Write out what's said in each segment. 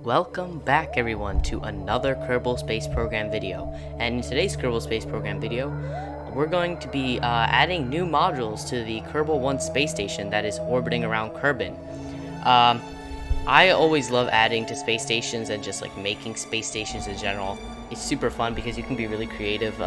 Welcome back everyone to another Kerbal Space Program video, and in today's Kerbal Space Program video we're going to be adding new modules to the Kerbal 1 space station that is orbiting around Kerbin. I always love adding to space stations and just like making space stations in general. It's super fun because you can be really creative,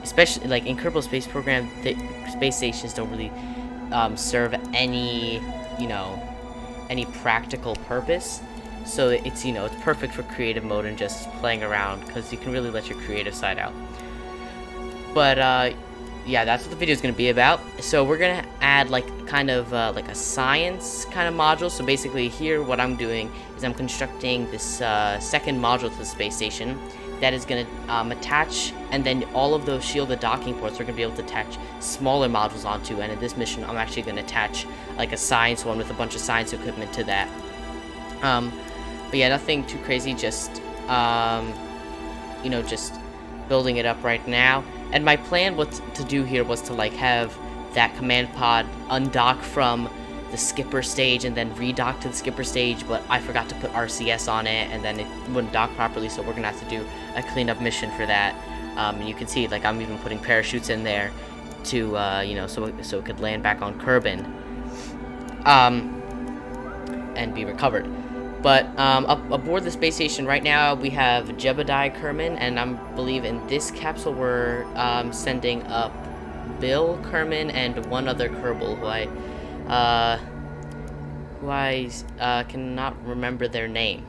especially like in Kerbal Space Program. The space stations don't really serve any any practical purpose. So it's it's perfect for creative mode and just playing around because you can really let your creative side out. But yeah, that's what the video is going to be about. So we're going to add like kind of like a science kind of module. So basically here what I'm doing is I'm constructing this second module to the space station that is going to attach, and then all of those shielded docking ports are going to be able to attach smaller modules onto. And in this mission I'm actually going to attach like a science one with a bunch of science equipment to that. But yeah, nothing too crazy, just just building it up right now. And my plan to do here was to like have that command pod undock from the skipper stage and then redock to the skipper stage, but I forgot to put RCS on it and then it wouldn't dock properly, so we're gonna have to do a cleanup mission for that. And you can see like I'm even putting parachutes in there to so it could land back on Kerbin and be recovered. But up aboard the space station right now we have Jebediah Kerman, and I believe in this capsule we're sending up Bill Kerman and one other Kerbal who I cannot remember their name.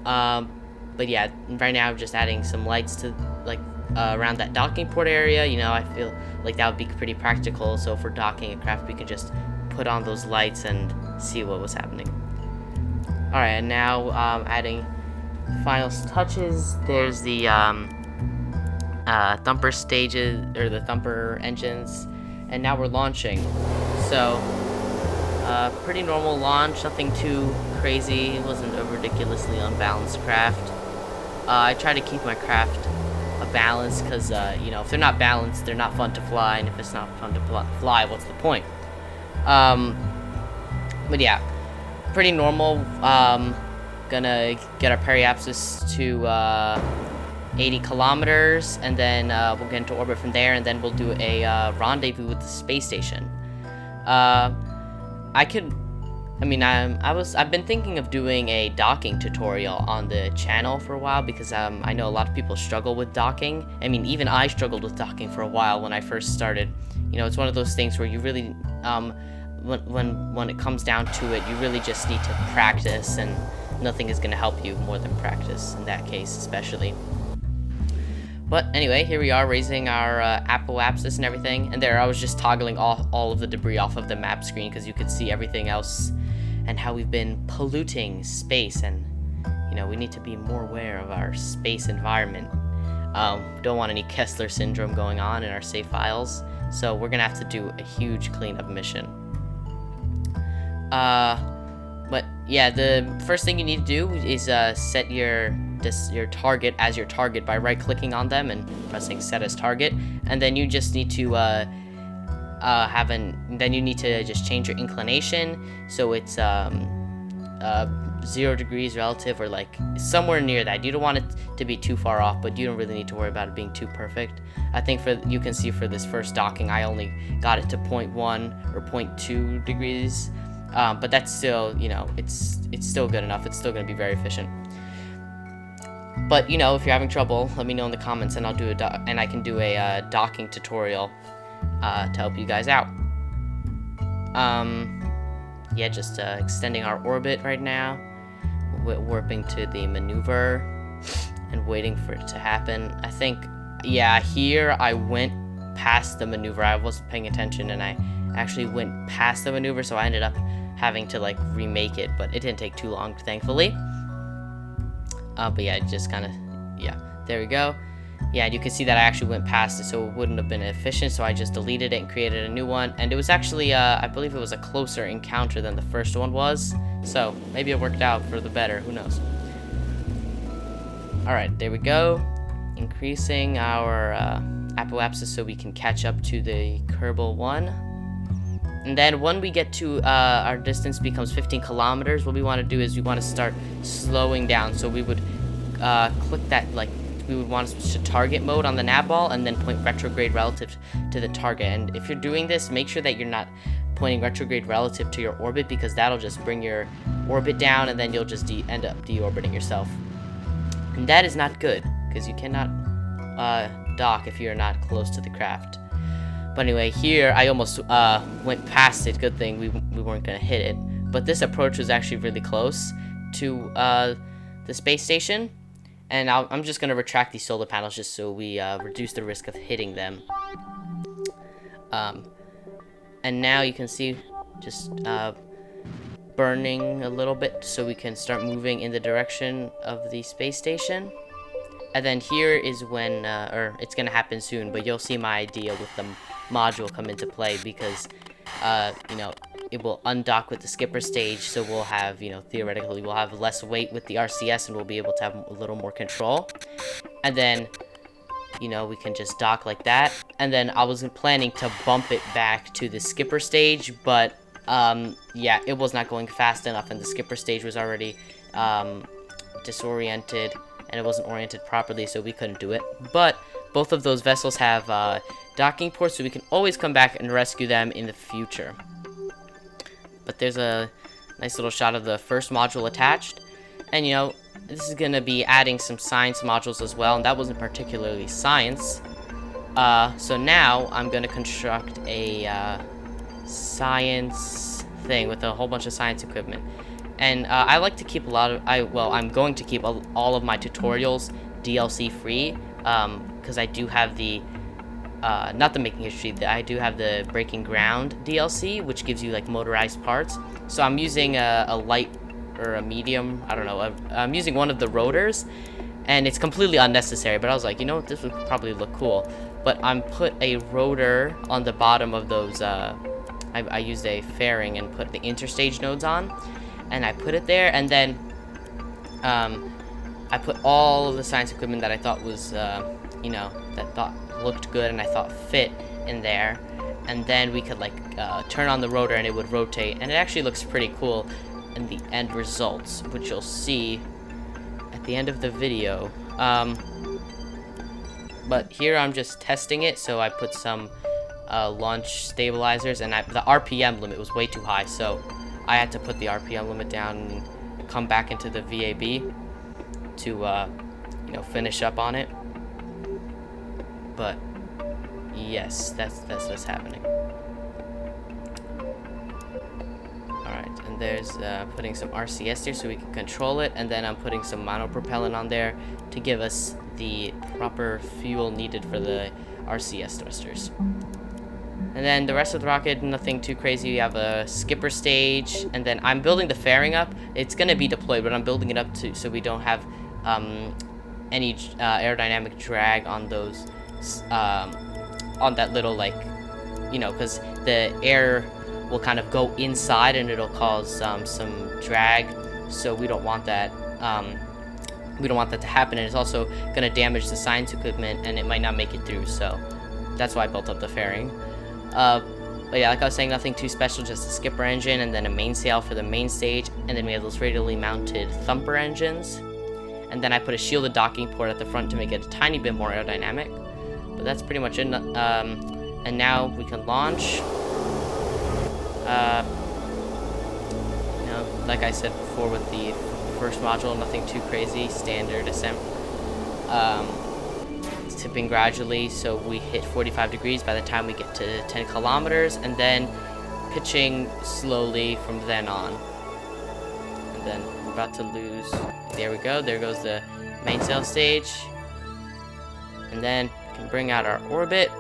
But yeah, right now I'm just adding some lights to like around that docking port area. I feel like that would be pretty practical. So for docking a craft, we could just put on those lights and see what was happening. Alright, and now adding final touches. There's the thumper stages, or the thumper engines, and now we're launching. So, pretty normal launch, nothing too crazy. It wasn't a ridiculously unbalanced craft. I try to keep my craft balanced because, if they're not balanced, they're not fun to fly, and if it's not fun to fly, what's the point? But yeah. Pretty normal. Gonna get our periapsis to 80 kilometers, and then we'll get into orbit from there, and then we'll do a rendezvous with the space station. I've been thinking of doing a docking tutorial on the channel for a while because I know a lot of people struggle with docking. I mean, even I struggled with docking for a while when I first started. It's one of those things where you really when it comes down to it, you really just need to practice, and nothing is going to help you more than practice in that case, especially. But anyway, here we are raising our apoapsis and everything, and there I was just toggling all of the debris off of the map screen because you could see everything else and how we've been polluting space, and we need to be more aware of our space environment. Don't want any Kessler syndrome going on in our save files, so we're gonna have to do a huge cleanup mission. But yeah, the first thing you need to do is set your target as your target by right-clicking on them and pressing set as target, and then you just need to just change your inclination so it's 0 degrees relative, or like somewhere near that. You don't want it to be too far off, but you don't really need to worry about it being too perfect. I think you can see for this first docking I only got it to 0.1 or 0.2 degrees. But that's still, it's still good enough. It's still going to be very efficient. But, if you're having trouble, let me know in the comments, and I'll do I can do a docking tutorial to help you guys out. Yeah, just extending our orbit right now, warping to the maneuver and waiting for it to happen. I think, yeah, here I went past the maneuver. I wasn't paying attention, and I actually went past the maneuver, so I ended up having to like remake it, but it didn't take too long, thankfully. But yeah, just kind of, yeah, there we go. Yeah, and you can see that I actually went past it, so it wouldn't have been efficient, so I just deleted it and created a new one, and it was actually I believe it was a closer encounter than the first one was, so maybe it worked out for the better, who knows. Alright, there we go, increasing our apoapsis so we can catch up to the Kerbal 1. And then when we get to our distance becomes 15 kilometers, what we want to do is we want to start slowing down. So we would click that, like, we would want to switch to target mode on the nav ball and then point retrograde relative to the target. And if you're doing this, make sure that you're not pointing retrograde relative to your orbit, because that'll just bring your orbit down and then you'll just end up deorbiting yourself. And that is not good, because you cannot dock if you're not close to the craft. But anyway, here I almost went past it. Good thing we weren't going to hit it. But this approach was actually really close to the space station. And I'm just going to retract these solar panels just so we reduce the risk of hitting them. And now you can see just burning a little bit so we can start moving in the direction of the space station. And then here is when, or it's going to happen soon, but you'll see my idea with the module come into play, because, you know, it will undock with the skipper stage, so we'll have, you know, theoretically, we'll have less weight with the RCS and we'll be able to have a little more control. And then, you know, we can just dock like that. And then I was planning to bump it back to the skipper stage, but, yeah, it was not going fast enough, and the skipper stage was already disoriented, and it wasn't oriented properly, so we couldn't do it. But both of those vessels have docking ports, so we can always come back and rescue them in the future. But there's a nice little shot of the first module attached. And, you know, this is going to be adding some science modules as well, and that wasn't particularly science. So now I'm going to construct a science thing with a whole bunch of science equipment. And I like to keep a lot of, I'm going to keep all of my tutorials DLC free, because I do have the, not the Making History, I do have the Breaking Ground DLC, which gives you like motorized parts. So I'm using a light or a medium, I don't know, I'm using one of the rotors, and it's completely unnecessary, but I was like, you know what, this would probably look cool. But I'm put a rotor on the bottom of those, I used a fairing and put the interstage nodes on, and I put it there, and then I put all of the science equipment that I thought was, you know, that looked good and I thought fit in there, and then we could like turn on the rotor and it would rotate, and it actually looks pretty cool in the end results, which you'll see at the end of the video. But here I'm just testing it, so I put some launch stabilizers, and the RPM limit was way too high, so I had to put the RPM limit down and come back into the VAB to, you know, finish up on it. But yes, that's what's happening. Alright, and there's putting some RCS there so we can control it, and then I'm putting some monopropellant on there to give us the proper fuel needed for the RCS thrusters. And then the rest of the rocket, nothing too crazy. We have a skipper stage, and then I'm building the fairing up. It's going to be deployed, but I'm building it up so we don't have any aerodynamic drag on those, on that little, like, you know, because the air will kind of go inside and it'll cause some drag, so we don't want that. We don't want that to happen, and it's also going to damage the science equipment, and it might not make it through, so that's why I built up the fairing. But yeah, like I was saying, nothing too special, just a skipper engine and then a mainsail for the main stage, and then we have those radially mounted thumper engines, and then I put a shielded docking port at the front to make it a tiny bit more aerodynamic. But that's pretty much it. And now we can launch. You know, like I said before with the first module, nothing too crazy, standard ascent. It's tipping gradually, so we hit 45 degrees by the time we get to 10 kilometers, and then pitching slowly from then on. And then we're about to lose. There we go. There goes the mainsail stage. And then we can bring out our orbit,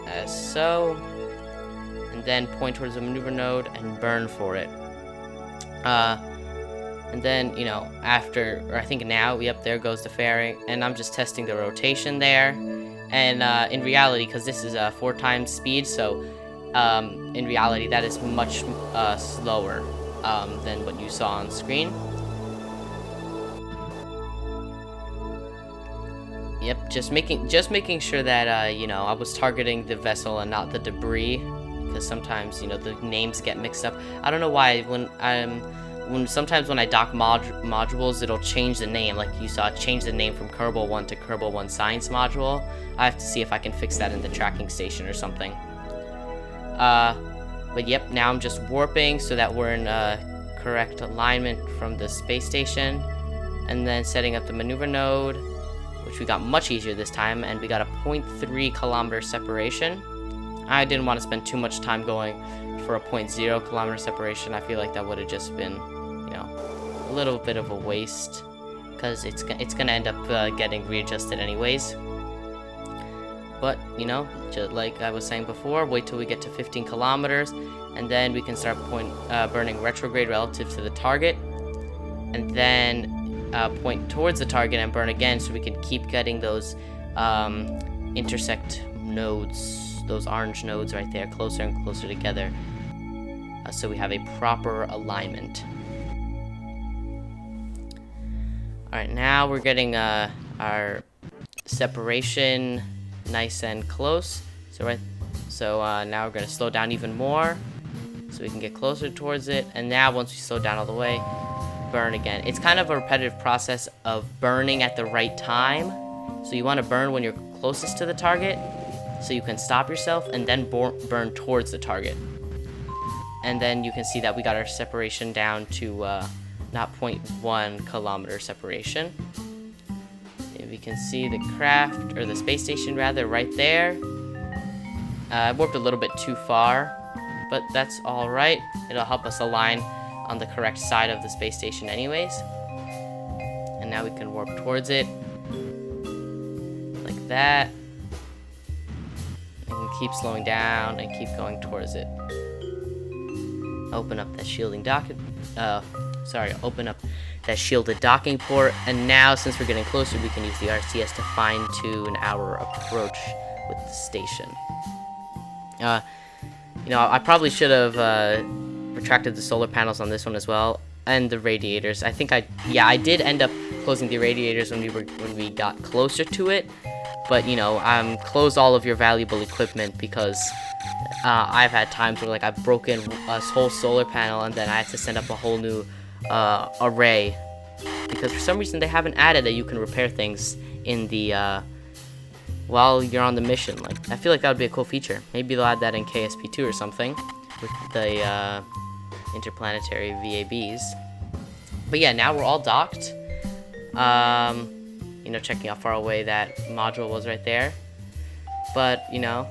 as so. And then point towards the maneuver node and burn for it. And then, you know, after, or I think now, yep, there goes the fairing, and I'm just testing the rotation there. And in reality, because this is 4 times speed, so in reality that is much slower than what you saw on screen. Yep, just making sure that you know, I was targeting the vessel and not the debris, because sometimes, you know, the names get mixed up. I don't know why sometimes when I dock modules, it'll change the name. Like you saw, it change the name from Kerbal 1 to Kerbal 1 Science module. I have to see if I can fix that in the tracking station or something. But yep, now I'm just warping so that we're in correct alignment from the space station, and then setting up the maneuver node, which we got much easier this time, and we got a 0.3 kilometer separation. I didn't want to spend too much time going for a 0.0 kilometer separation. I feel like that would have just been, you know, a little bit of a waste, because it's gonna end up getting readjusted anyways. But, you know, just like I was saying before, wait till we get to 15 kilometers, and then we can start burning retrograde relative to the target, and then point towards the target and burn again, so we can keep getting those intersect nodes, those orange nodes right there, closer and closer together, so we have a proper alignment. Alright, now we're getting our separation nice and close. So now we're going to slow down even more so we can get closer towards it. And now once we slow down all the way, burn again. It's kind of a repetitive process of burning at the right time. So you want to burn when you're closest to the target so you can stop yourself, and then burn towards the target. And then you can see that we got our separation down to not 0.1 kilometer separation. We can see the craft, or the space station rather, right there. I warped a little bit too far, but that's alright. It'll help us align on the correct side of the space station anyways. And now we can warp towards it, like that. And keep slowing down and keep going towards it. Open up that open up that shielded docking port, and now since we're getting closer, we can use the RCS to fine-tune our approach with the station. You know, I probably should have retracted the solar panels on this one as well, and the radiators. I think I did end up closing the radiators when we got closer to it, but you know, close all of your valuable equipment, because I've had times where like I've broken a whole solar panel and then I had to send up a whole new array, because for some reason they haven't added that you can repair things in the while you're on the mission. Like, I feel like that would be a cool feature. Maybe they'll add that in KSP2 or something with the interplanetary VABs. But yeah, now we're all docked. You know, checking how far away that module was right there. But you know,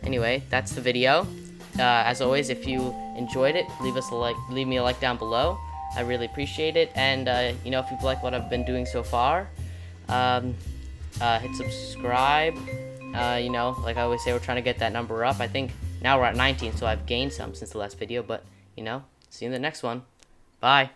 anyway, that's the video. As always, if you enjoyed it, leave me a like down below. I really appreciate it. And you know, if you've liked what I've been doing so far, hit subscribe. You know, like I always say, we're trying to get that number up. I think now we're at 19, so I've gained some since the last video. But you know, see you in the next one. Bye.